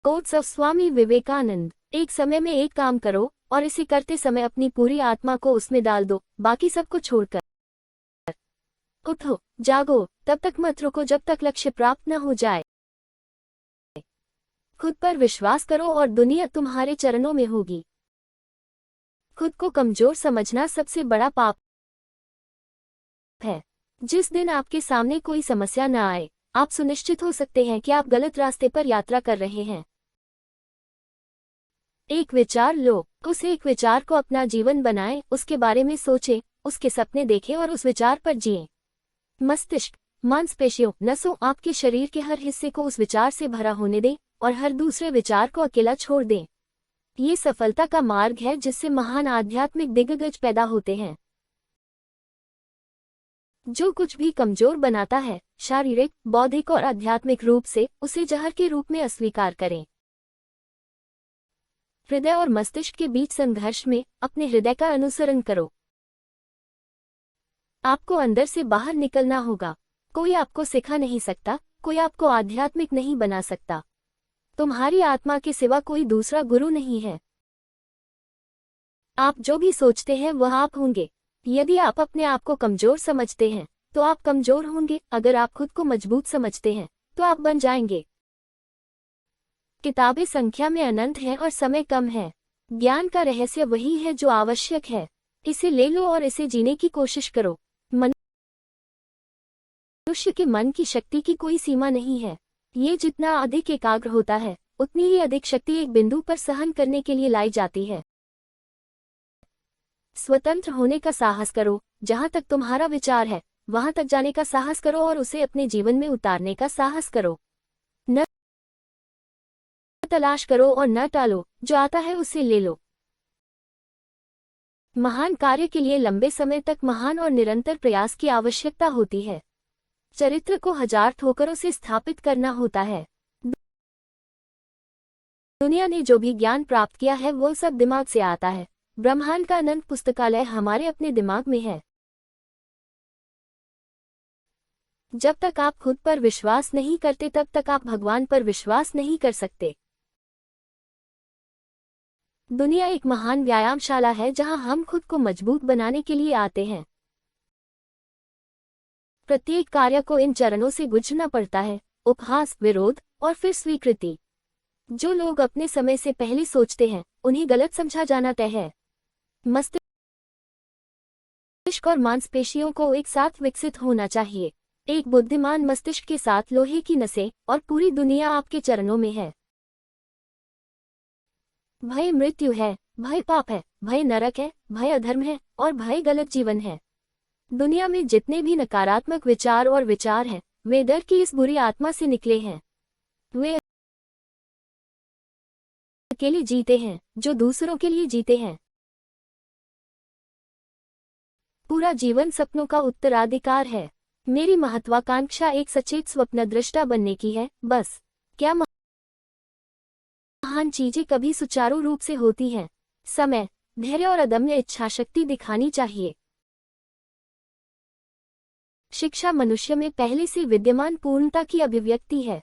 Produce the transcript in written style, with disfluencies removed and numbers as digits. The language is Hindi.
Quotes of Swami Vivekananda. एक समय में एक काम करो और इसे करते समय अपनी पूरी आत्मा को उसमें डाल दो, बाकी सबको छोड़कर। उठो, जागो, तब तक मत रुको जब तक लक्ष्य प्राप्त न हो जाए। खुद पर विश्वास करो और दुनिया तुम्हारे चरणों में होगी। खुद को कमजोर समझना सबसे बड़ा पाप है। जिस दिन आपके सामने कोई समस्या न आए, आप सुनिश्चित हो सकते हैं कि आप गलत रास्ते पर यात्रा कर रहे हैं। एक विचार लो, उस एक विचार को अपना जीवन बनाएं, उसके बारे में सोचें, उसके सपने देखें और उस विचार पर जिएं। मस्तिष्क, मांसपेशियों, नसों, आपके शरीर के हर हिस्से को उस विचार से भरा होने दें और हर दूसरे विचार को अकेला छोड़ दें। ये सफलता का मार्ग है जिससे महान आध्यात्मिक दिग्गज पैदा होते हैं। जो कुछ भी कमजोर बनाता है, शारीरिक, बौद्धिक और आध्यात्मिक रूप से, उसे जहर के रूप में अस्वीकार करें। हृदय और मस्तिष्क के बीच संघर्ष में अपने हृदय का अनुसरण करो। आपको अंदर से बाहर निकलना होगा। कोई आपको सिखा नहीं सकता, कोई आपको आध्यात्मिक नहीं बना सकता। तुम्हारी आत्मा के सिवा कोई दूसरा गुरु नहीं है। आप जो भी सोचते हैं वह आप होंगे। यदि आप अपने आप को कमजोर समझते हैं तो आप कमजोर होंगे। अगर आप खुद को मजबूत समझते हैं तो आप बन जाएंगे। किताबें संख्या में अनंत हैं और समय कम है। ज्ञान का रहस्य वही है जो आवश्यक है। इसे ले लो और इसे जीने की कोशिश करो। मनुष्य के मन की शक्ति की कोई सीमा नहीं है। ये जितना अधिक एकाग्र होता है, उतनी ही अधिक शक्ति एक बिंदु पर सहन करने के लिए लाई जाती है। स्वतंत्र होने का साहस करो। जहां तक तुम्हारा विचार है, वहां तक जाने का साहस करो और उसे अपने जीवन में उतारने का साहस करो। न तलाश करो और न टालो, जो आता है उसे ले लो। महान कार्य के लिए लंबे समय तक महान और निरंतर प्रयास की आवश्यकता होती है। चरित्र को 1000 ठोकरों से स्थापित करना होता है। दुनिया ने जो भी ज्ञान प्राप्त किया है वो सब दिमाग से आता है। ब्रह्मांड का अनंत पुस्तकालय हमारे अपने दिमाग में है। जब तक आप खुद पर विश्वास नहीं करते तब तक आप भगवान पर विश्वास नहीं कर सकते। दुनिया एक महान व्यायामशाला है जहां हम खुद को मजबूत बनाने के लिए आते हैं। प्रत्येक कार्य को इन चरणों से गुजरना पड़ता है: उपहास, विरोध और फिर स्वीकृति। जो लोग अपने समय से पहले सोचते हैं, उन्हें गलत समझा जाना तय है। मस्तिष्क और मांसपेशियों को एक साथ विकसित होना चाहिए। एक बुद्धिमान मस्तिष्क के साथ लोहे की नसें और पूरी दुनिया आपके चरणों में है। भय मृत्यु है, भय पाप है, भय नरक है, भय अधर्म है और भय गलत जीवन है। दुनिया में जितने भी नकारात्मक विचार और विचार हैं, वे डर की इस बुरी आत्मा से निकले हैं। वे अकेले जीते हैं जो दूसरों के लिए जीते हैं। पूरा जीवन सपनों का उत्तराधिकार है। मेरी महत्वाकांक्षा एक सचेत स्वप्नदृष्टा बनने की है, बस। क्या महान चीजें कभी सुचारू रूप से होती हैं। समय, धैर्य और अदम्य इच्छाशक्ति दिखानी चाहिए। शिक्षा मनुष्य में पहले से विद्यमान पूर्णता की अभिव्यक्ति है।